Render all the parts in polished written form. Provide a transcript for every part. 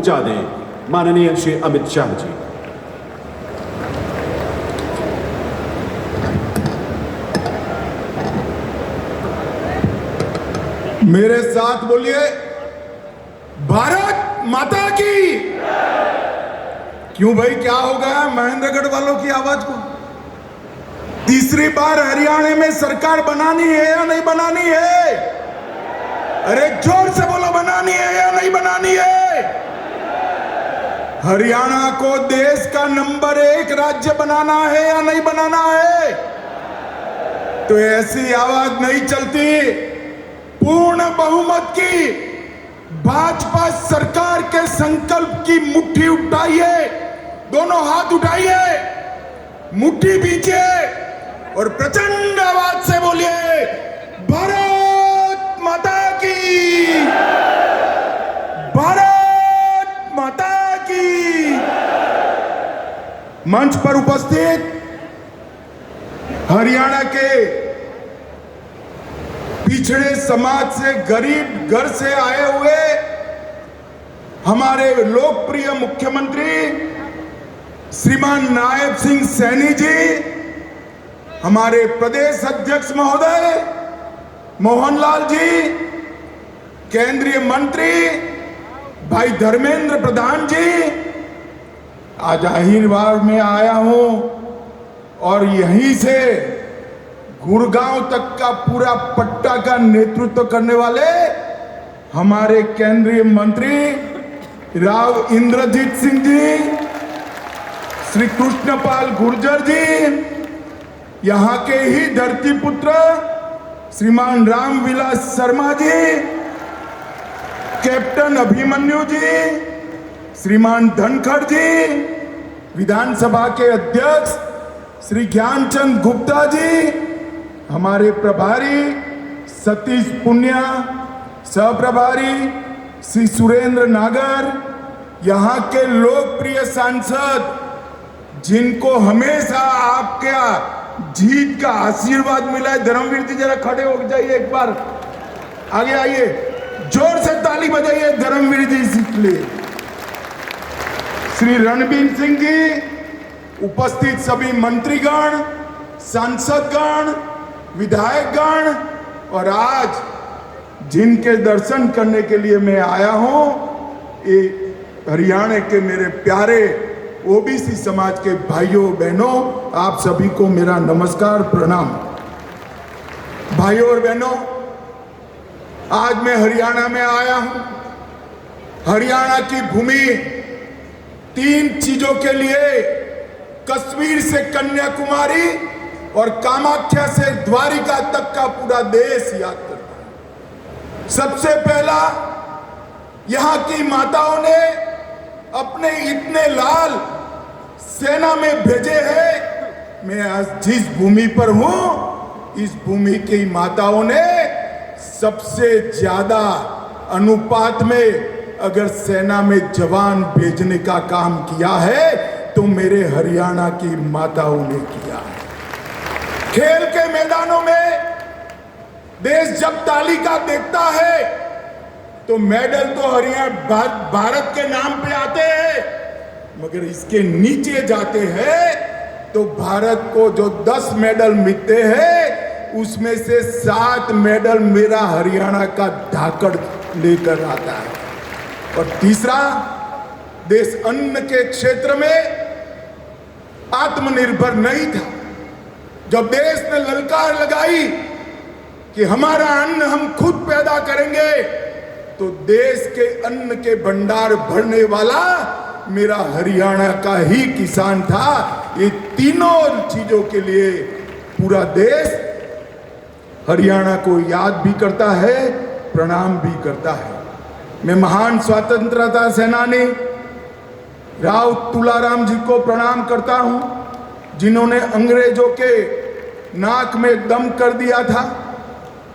पहुंचा दें माननीय श्री अमित शाह जी। मेरे साथ बोलिए, भारत माता की। क्यों भाई, क्या हो गया महेंद्रगढ़ वालों की आवाज को? तीसरी बार हरियाणा में सरकार बनानी है या नहीं बनानी है? अरे जोर से बोलो, बनानी है या नहीं बनानी है? हरियाणा को देश का नंबर 1 राज्य बनाना है या नहीं बनाना है? तो ऐसी आवाज नहीं चलती। पूर्ण बहुमत की भाजपा सरकार के संकल्प की मुट्ठी उठाइए, दोनों हाथ उठाइए, मुट्ठी बीजिए और प्रचंड आवाज से बोलिए, भारत माता की, भारत माता की। मंच पर उपस्थित हरियाणा के पिछड़े समाज से, गरीब घर से आए हुए हमारे लोकप्रिय मुख्यमंत्री श्रीमान नायब सिंह सैनी जी, हमारे प्रदेश अध्यक्ष महोदय मोहनलाल जी, केंद्रीय मंत्री भाई धर्मेंद्र प्रधान जी, आज अहिरवार में आया हूं और यहीं से गुड़गांव तक का पूरा पट्टा का नेतृत्व करने वाले हमारे केंद्रीय मंत्री राव इंद्रजीत सिंह जी, श्री कृष्णपाल गुर्जर जी, यहाँ के ही धरती पुत्र श्रीमान रामविलास शर्मा जी, कैप्टन अभिमन्यु जी, श्रीमान धनखड़ जी, विधानसभा के अध्यक्ष श्री ज्ञानचंद गुप्ता जी, हमारे प्रभारी सतीश पुनिया, सहप्रभारी श्री सुरेंद्र नागर, यहाँ के लोकप्रिय सांसद जिनको हमेशा आपका जीत का आशीर्वाद मिला है, धर्मवीर जी जरा खड़े हो जाइए, एक बार आगे आइए, जोर से ताली बजाइए धर्मवीर जी के लिए। श्री रणबीर सिंह जी, उपस्थित सभी मंत्रीगण, सांसदगण, विधायकगण और आज जिनके दर्शन करने के लिए मैं आया हूं, ये हरियाणा के मेरे प्यारे ओबीसी समाज के भाइयों बहनों, आप सभी को मेरा नमस्कार, प्रणाम। भाइयों और बहनों, आज मैं हरियाणा में आया हूं। हरियाणा की भूमि 3 चीजों के लिए, कश्मीर से कन्याकुमारी और कामाख्या से द्वारिका तक का पूरा देश याद करता है। सबसे पहला, यहां की माताओं ने अपने इतने लाल सेना में भेजे हैं। मैं आज जिस भूमि पर हूं, इस भूमि की माताओं ने सबसे ज्यादा अनुपात में अगर सेना में जवान भेजने का काम किया है तो मेरे हरियाणा की माताओं ने किया है। खेल के मैदानों में देश जब तालिका देखता है तो मेडल तो हरियाणा भारत के नाम पे आते हैं, मगर इसके नीचे जाते हैं तो भारत को जो 10 मेडल मिलते हैं उसमें से 7 मेडल मेरा हरियाणा का धाकड़ लेकर आता है। और तीसरा, देश अन्न के क्षेत्र में आत्मनिर्भर नहीं था। जब देश ने ललकार लगाई कि हमारा अन्न हम खुद पैदा करेंगे, तो देश के अन्न के भंडार भरने वाला मेरा हरियाणा का ही किसान था। ये तीनों चीजों के लिए पूरा देश हरियाणा को याद भी करता है, प्रणाम भी करता है। मैं महान स्वतंत्रता सेनानी राव तुलाराम जी को प्रणाम करता हूं, जिन्होंने अंग्रेजों के नाक में दम कर दिया था।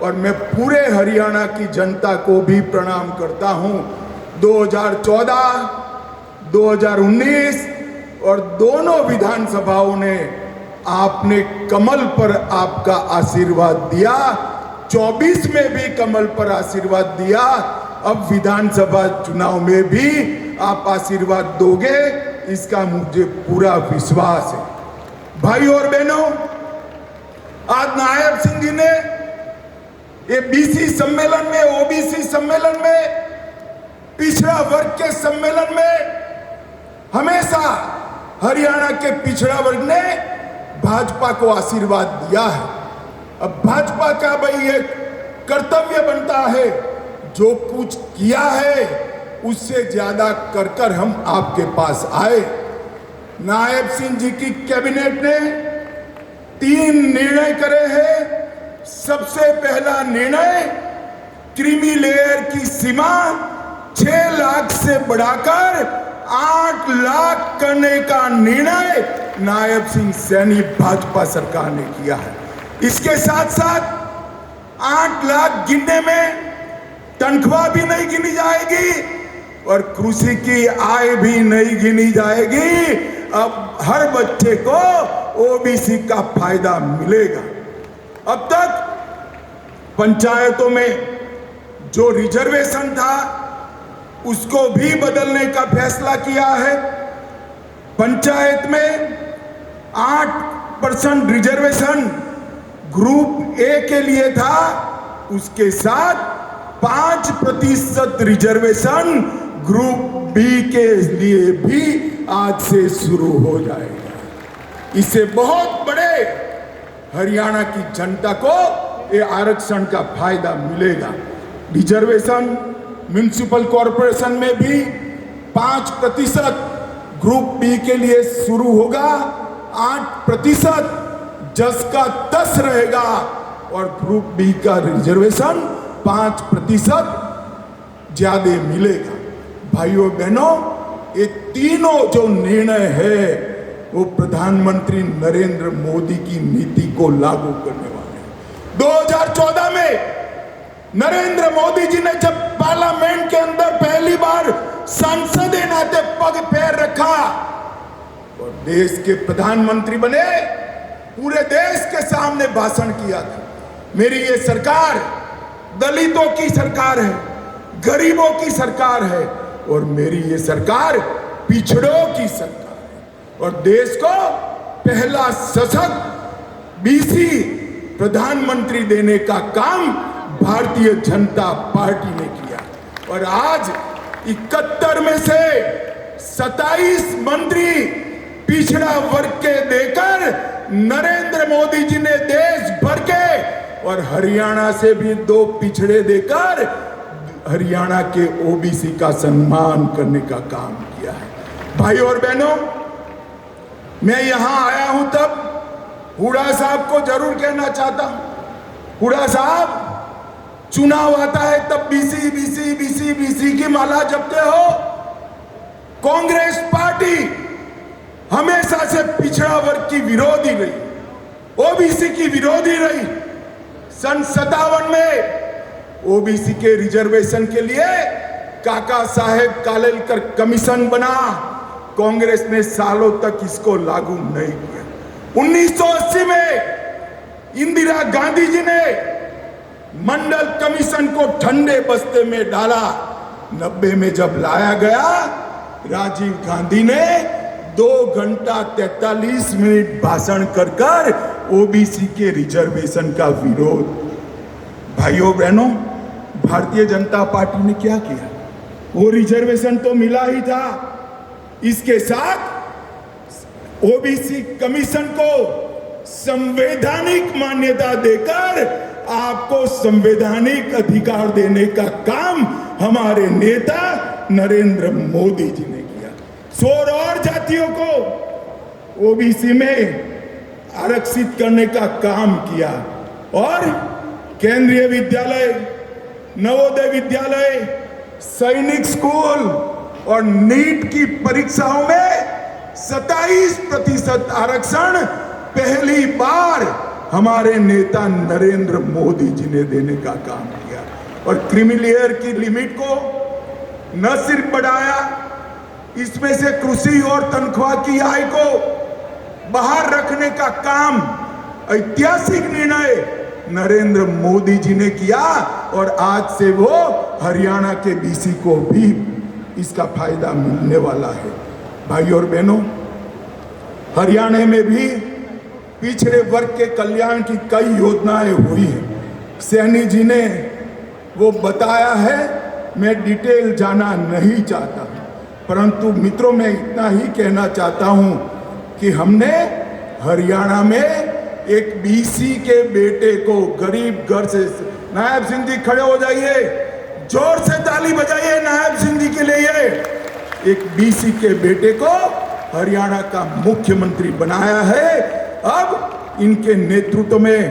और मैं पूरे हरियाणा की जनता को भी प्रणाम करता हूं। 2014, 2019 और दोनों विधानसभाओं ने आपने कमल पर आपका आशीर्वाद दिया, 24 में भी कमल पर आशीर्वाद दिया, अब विधानसभा चुनाव में भी आप आशीर्वाद दोगे, इसका मुझे पूरा विश्वास है। भाई और बहनों, आज नायब सिंह जी ने ये बीसी सम्मेलन में, ओबीसी सम्मेलन में, पिछड़ा वर्ग के सम्मेलन में हमेशा हरियाणा के पिछड़ा वर्ग ने भाजपा को आशीर्वाद दिया है। अब भाजपा का भाई एक कर्तव्य बनता है, जो कुछ किया है उससे ज्यादा कर कर हम आपके पास आए। नायब सिंह जी की कैबिनेट ने 3 निर्णय करे हैं। सबसे पहला निर्णय, क्रीमी लेयर की सीमा 6 लाख से बढ़ाकर 8 लाख करने का निर्णय नायब सिंह सैनी भाजपा सरकार ने किया है। इसके साथ साथ 8 लाख गिनने में तनख्वाह भी नहीं गिनी जाएगी और कृषि की आय भी नहीं गिनी जाएगी। अब हर बच्चे को ओबीसी का फायदा मिलेगा। अब तक पंचायतों में जो रिजर्वेशन था उसको भी बदलने का फैसला किया है। पंचायत में 8% रिजर्वेशन ग्रुप ए के लिए था, उसके साथ 5% रिजर्वेशन ग्रुप बी के लिए भी आज से शुरू हो जाएगा। इससे बहुत बड़े हरियाणा की जनता को ये आरक्षण का फायदा मिलेगा। रिजर्वेशन म्युनिसिपल कॉरपोरेशन में भी 5% ग्रुप बी के लिए शुरू होगा, 8% जस का 10 रहेगा और ग्रुप बी का रिजर्वेशन 5% ज्यादा मिलेगा। भाइयों बहनों, ये तीनों जो निर्णय है वो प्रधानमंत्री नरेंद्र मोदी की नीति को लागू करने वाले हैं। 2014 में नरेंद्र मोदी जी ने जब पार्लियामेंट के अंदर पहली बार संसद के नाते पग पैर रखा और देश के प्रधानमंत्री बने, पूरे देश के सामने भाषण किया था, मेरी ये सरकार दलितों की सरकार है, गरीबों की सरकार है और मेरी ये सरकार पिछड़ों की सरकार है और देश को पहला सशक्त बीसी प्रधानमंत्री देने का काम भारतीय जनता पार्टी ने किया। और आज 71 में से 27 मंत्री पिछड़ा वर्ग के देकर नरेंद्र मोदी जी ने देश भर के और हरियाणा से भी 2 पिछड़े देकर हरियाणा के ओबीसी का सम्मान करने का काम किया है। भाई और बहनों, मैं यहां आया हूं तब हुड्डा साहब को जरूर कहना चाहता हूं, हुड्डा साहब, चुनाव आता है तब बीसी बीसी बीसी बीसी की माला जपते हो। कांग्रेस पार्टी हमेशा से पिछड़ा वर्ग की विरोधी रही, ओबीसी की विरोधी रही। सन 57 में ओबीसी के रिजर्वेशन के लिए काका साहेब कालेलकर कमीशन बना, कांग्रेस ने सालों तक इसको लागू नहीं किया। 1980 में इंदिरा गांधी जी ने मंडल कमीशन को ठंडे बस्ते में डाला। 90 में जब लाया गया, राजीव गांधी ने 2 घंटा 43 मिनट भाषण कर ओबीसी के रिजर्वेशन का विरोध। भाइयों बहनों, भारतीय जनता पार्टी ने क्या किया? वो रिजर्वेशन तो मिला ही था, इसके साथ ओबीसी कमीशन को संवैधानिक मान्यता देकर आपको संवैधानिक अधिकार देने का काम हमारे नेता नरेंद्र मोदी जी ने किया। 16 और जातियों को ओबीसी में आरक्षित करने का काम किया और केंद्रीय विद्यालय, नवोदय विद्यालय, सैनिक स्कूल और नीट की परीक्षाओं में 27% आरक्षण पहली बार हमारे नेता नरेंद्र मोदी जी ने देने का काम किया। और क्रीमी लेयर की लिमिट को न सिर्फ बढ़ाया, इसमें से कृषि और तनख्वाह की आय को बाहर रखने का काम ऐतिहासिक निर्णय नरेंद्र मोदी जी ने किया और आज से वो हरियाणा के बीसी को भी इसका फायदा मिलने वाला है। भाई और बहनों, हरियाणा में भी पिछड़े वर्ग के कल्याण की कई योजनाएं हुई हैं। सैनी जी ने वो बताया है, मैं डिटेल जाना नहीं चाहता, परंतु मित्रों मैं इतना ही कहना चाहता हूं कि हमने हरियाणा में एक बीसी के बेटे को गरीब घर से, नायब सिंह जी खड़े हो जाइए, जोर से ताली बजाइए नायब सिंह जी के लिए। एक बीसी के बेटे को हरियाणा का मुख्यमंत्री बनाया है। अब इनके नेतृत्व में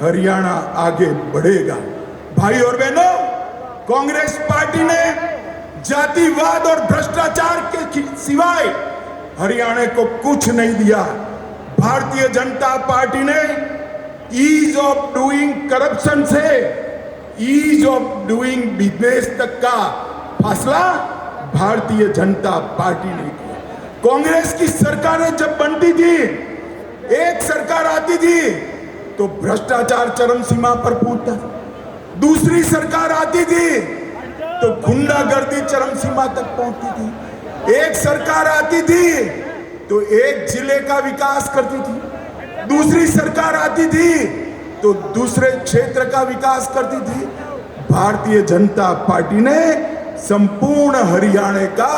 हरियाणा आगे बढ़ेगा। भाई और बहनों, कांग्रेस पार्टी ने जातिवाद और भ्रष्टाचार के सिवाय हरियाणा को कुछ नहीं दिया। भारतीय जनता पार्टी ने ईज ऑफ डूइंग करप्शन से ईज ऑफ डूइंग बिजनेस तक का फैसला भारतीय जनता पार्टी ने किया। कांग्रेस की सरकारें जब बनती थी, एक सरकार आती थी तो भ्रष्टाचार चरम सीमा पर पहुंचता था, दूसरी सरकार आती थी तो गुंडागर्दी चरम सीमा तक पहुंचती थी, एक सरकार आती थी तो एक जिले का विकास करती थी, दूसरी सरकार आती थी तो दूसरे क्षेत्र का विकास करती थी। भारतीय जनता पार्टी ने संपूर्ण हरियाणा का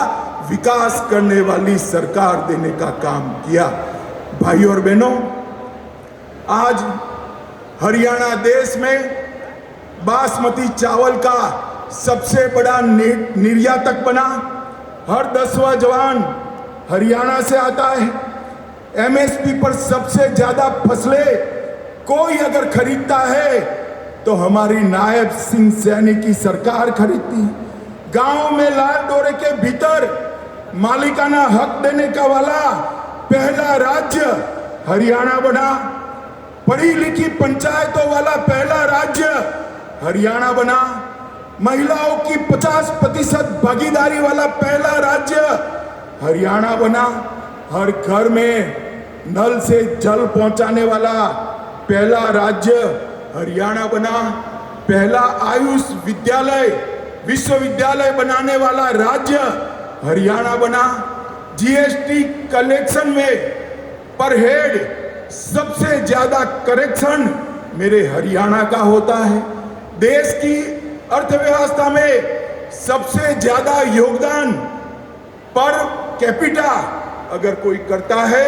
विकास करने वाली सरकार देने का काम किया। भाई और बहनों, आज हरियाणा देश में बासमती चावल का सबसे बड़ा निर्यातक बना। हर 10वां जवान हरियाणा से आता है। एमएसपी पर सबसे ज्यादा फसलें कोई अगर खरीदता है तो हमारी नायब सिंह सैनी की सरकार खरीदती है। गांव में लाल डोरे के भीतर मालिकाना हक देने का वाला पहला राज्य हरियाणा बना। पढ़ी लिखी पंचायतों वाला पहला राज्य हरियाणा बना। महिलाओं की 50% भागीदारी वाला पहला राज्य हरियाणा बना। हर घर में नल से जल पहुंचाने वाला पहला राज्य हरियाणा बना। पहला आयुष विद्यालय विश्वविद्यालय बनाने वाला राज्य हरियाणा बना। जीएसटी कलेक्शन में पर हेड सबसे ज्यादा करेक्शन मेरे हरियाणा का होता है। देश की अर्थव्यवस्था में सबसे ज्यादा योगदान पर कैपिटा अगर कोई करता है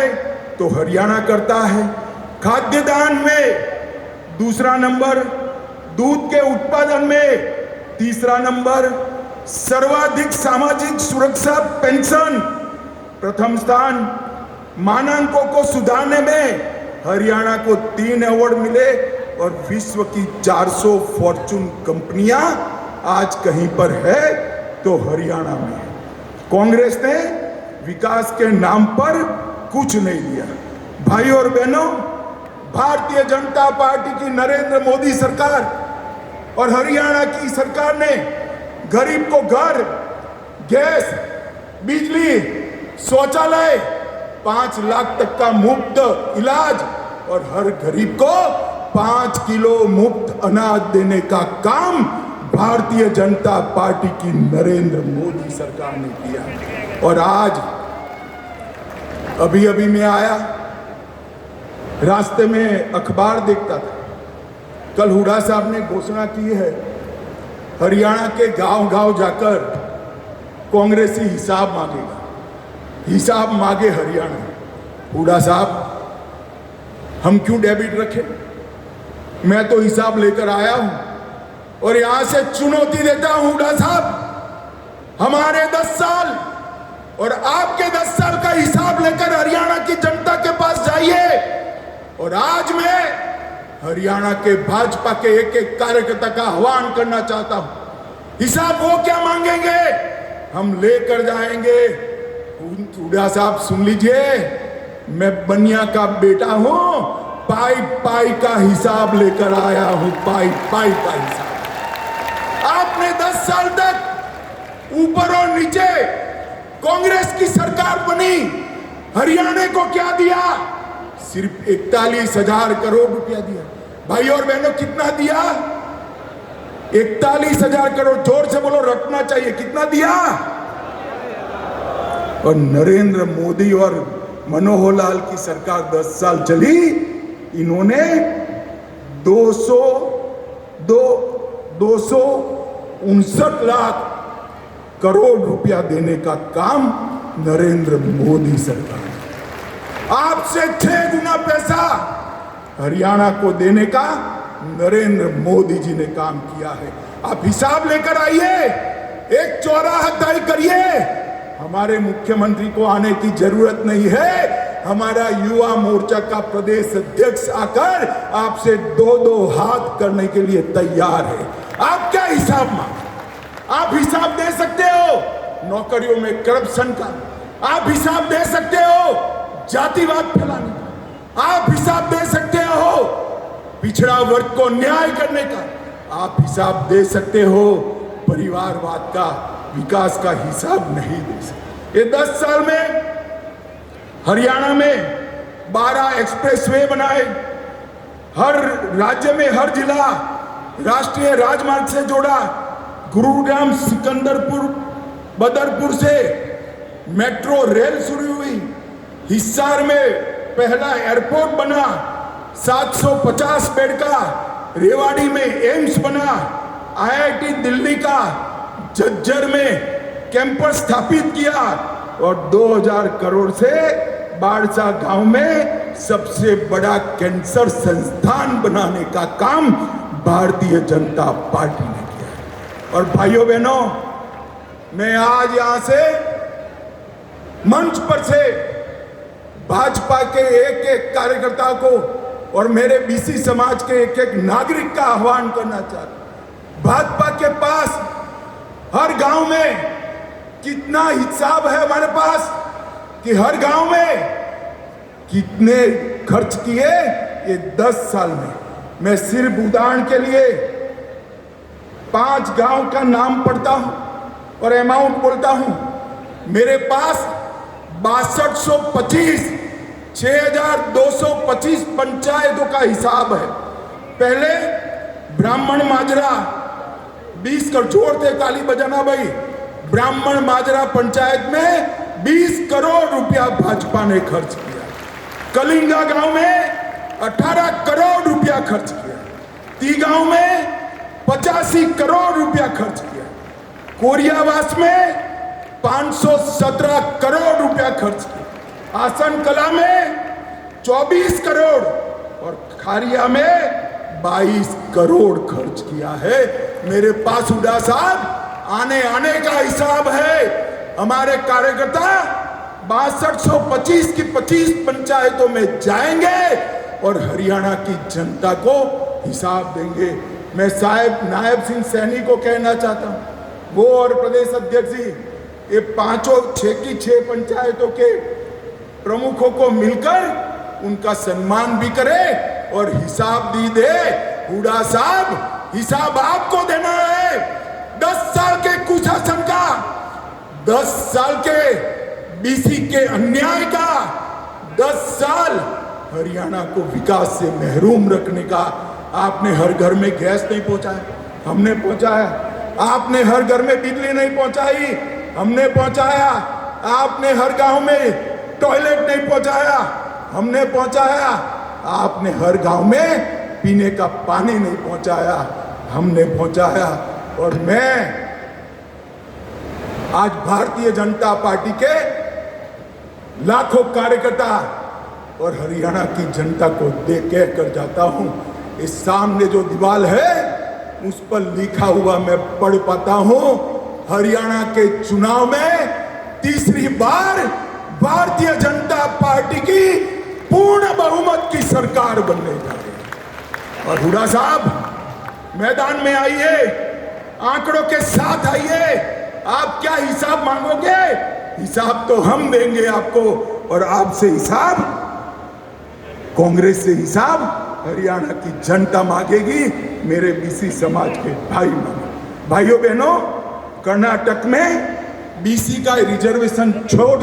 तो हरियाणा करता है। खाद्यदान में दूसरा नंबर, दूध के उत्पादन में तीसरा नंबर, सर्वाधिक सामाजिक सुरक्षा पेंशन प्रथम स्थान। मानकों को सुधारने में हरियाणा को 3 अवार्ड मिले और विश्व की 400 फॉर्चून कंपनियां आज कहीं पर है तो हरियाणा में है। कांग्रेस ने विकास के नाम पर कुछ नहीं दिया। भाई और बहनों, भारतीय जनता पार्टी की नरेंद्र मोदी सरकार और हरियाणा की सरकार ने गरीब को घर, गैस, बिजली, शौचालय, 5 लाख तक का मुफ्त इलाज और हर गरीब को 5 किलो मुफ्त अनाज देने का काम भारतीय जनता पार्टी की नरेंद्र मोदी सरकार ने किया। और आज अभी अभी मैं आया, रास्ते में अखबार देखता था, कल हुड्डा साहब ने घोषणा की है हरियाणा के गांव-गांव जाकर कांग्रेसी हिसाब मांगेगा। हिसाब मांगे हरियाणा। हुड्डा साहब, हम क्यों डेबिट रखें? मैं तो हिसाब लेकर आया हूं और यहां से चुनौती देता हूं हुड्डा साहब, हमारे 10 साल और आपके 10 साल का हिसाब लेकर हरियाणा की जनता के पास जाइए। और आज मैं हरियाणा के भाजपा के एक कार्यकर्ता का आह्वान करना चाहता हूं, हिसाब वो क्या मांगेंगे हम लेकर जाएंगे। हुड्डा साहब सुन लीजिए, मैं बनिया का बेटा हूं, पाई पाई का हिसाब लेकर आया हूं, पाई पाई का हिसाब। आपने 10 साल तक ऊपर और नीचे कांग्रेस की सरकार बनी, हरियाणा को क्या दिया? सिर्फ 41,000 करोड़ रुपया दिया। भाई और बहनों, कितना दिया? 41,000 करोड़। जोर से बोलो, रखना चाहिए। कितना दिया? और नरेंद्र मोदी और मनोहर लाल की सरकार 10 साल चली, इन्होंने 259 लाख करोड़ रुपया देने का काम नरेंद्र मोदी सरकार, आपसे 6 गुना पैसा हरियाणा को देने का नरेंद्र मोदी जी ने काम किया है। आप हिसाब लेकर आइए, एक चौराहा तय करिए। हमारे मुख्यमंत्री को आने की जरूरत नहीं है, हमारा युवा मोर्चा का प्रदेश अध्यक्ष आकर आपसे 2-2 हाथ करने के लिए तैयार है। आप क्या हिसाब मांगे? आप हिसाब दे सकते हो नौकरियों में करप्शन का, आप हिसाब दे सकते हो जातिवाद फैलाने का, आप हिसाब दे सकते हो पिछड़ा वर्ग को न्याय करने का, आप हिसाब दे सकते हो परिवारवाद का, विकास का हिसाब नहीं दे सकते। ये 10 साल में हरियाणा में 12 एक्सप्रेसवे बनाए, हर राज्य में हर जिला राष्ट्रीय राजमार्ग से जोड़ा, गुरुग्राम सिकंदरपुर बदरपुर से मेट्रो रेल शुरू हुई, हिसार में पहला एयरपोर्ट बना, 750 बेड का, रेवाड़ी में एम्स बना, IIT दिल्ली का झज्जर में कैंपस स्थापित किया और 2000 करोड़ से बाड़सा गांव में सबसे बड़ा कैंसर संस्थान बनाने का काम भारतीय जनता पार्टी ने किया। और भाइयों बहनों, मैं आज यहां से मंच पर से भाजपा के एक-एक कार्यकर्ता को और मेरे बीसी समाज के एक-एक नागरिक का आह्वान करना चाहता हूं। भाजपा के पास हर गांव में कितना हिसाब है हमारे पास कि हर गांव में कितने खर्च किए ये 10 साल में। मैं सिर्फ उदाहरण के लिए 5 गांव का नाम पढ़ता हूं और अमाउंट बोलता हूं। मेरे पास 6225 पंचायतों का हिसाब है। पहले ब्राह्मण माजरा 20 करोड़ थे, ताली बजाना भाई। ब्राह्मण माजरा पंचायत में 20 करोड़ रुपया भाजपा ने खर्च किया। कलिंगा गांव में 18 करोड़ रुपया खर्च किया। ती गांव में 85 करोड़ रुपया खर्च किया। कोरियावास में 517 करोड़ रुपया खर्च किया। आसन कला में 24 करोड़ और खारिया में 22 करोड़ खर्च किया है। मेरे पास हुडा साहब आने का हिसाब है। हमारे कार्यकर्ता 6225 की 25 पंचायतों में जाएंगे और हरियाणा की जनता को हिसाब देंगे। मैं साहब नायब सिंह सैनी को कहना चाहता हूं, वो और प्रदेश अध्यक्ष जी ये 6 पंचायतों के प्रमुखों को मिलकर उनका सम्मान भी करे और हिसाब दे। हुडा साहब, हिसाब आपको देना है 10 साल के कुशासन का, 10 साल के बीसी के अन्याय का, 10 साल हरियाणा को विकास से महरूम रखने का। आपने हर घर में गैस नहीं पहुंचाया, हमने पहुंचाया। आपने हर घर में बिजली नहीं पहुंचाई, हमने पहुंचाया। आपने हर गांव में टॉयलेट नहीं पहुंचाया, हमने पहुंचाया। आपने हर गांव में पीने का पानी नहीं पहुंचाया, हमने पहुंचाया। और मैं आज भारतीय जनता पार्टी के लाखों कार्यकर्ता और हरियाणा की जनता को देख कर जाता हूं। इस सामने जो दीवार है उस पर लिखा हुआ मैं पढ़ पाता हूं, हरियाणा के चुनाव में तीसरी बार भारतीय जनता पार्टी की पूर्ण बहुमत की सरकार बनने जा रही है। और हुडा साहब, मैदान में आइए, आंकड़ों के साथ आइए। आप क्या हिसाब मांगोगे? हिसाब तो हम देंगे आपको, और आपसे हिसाब, कांग्रेस से हिसाब हरियाणा की जनता मांगेगी, मेरे बीसी समाज के भाई मांगे। भाइयों बहनों, कर्नाटक में बीसी का रिजर्वेशन छोड़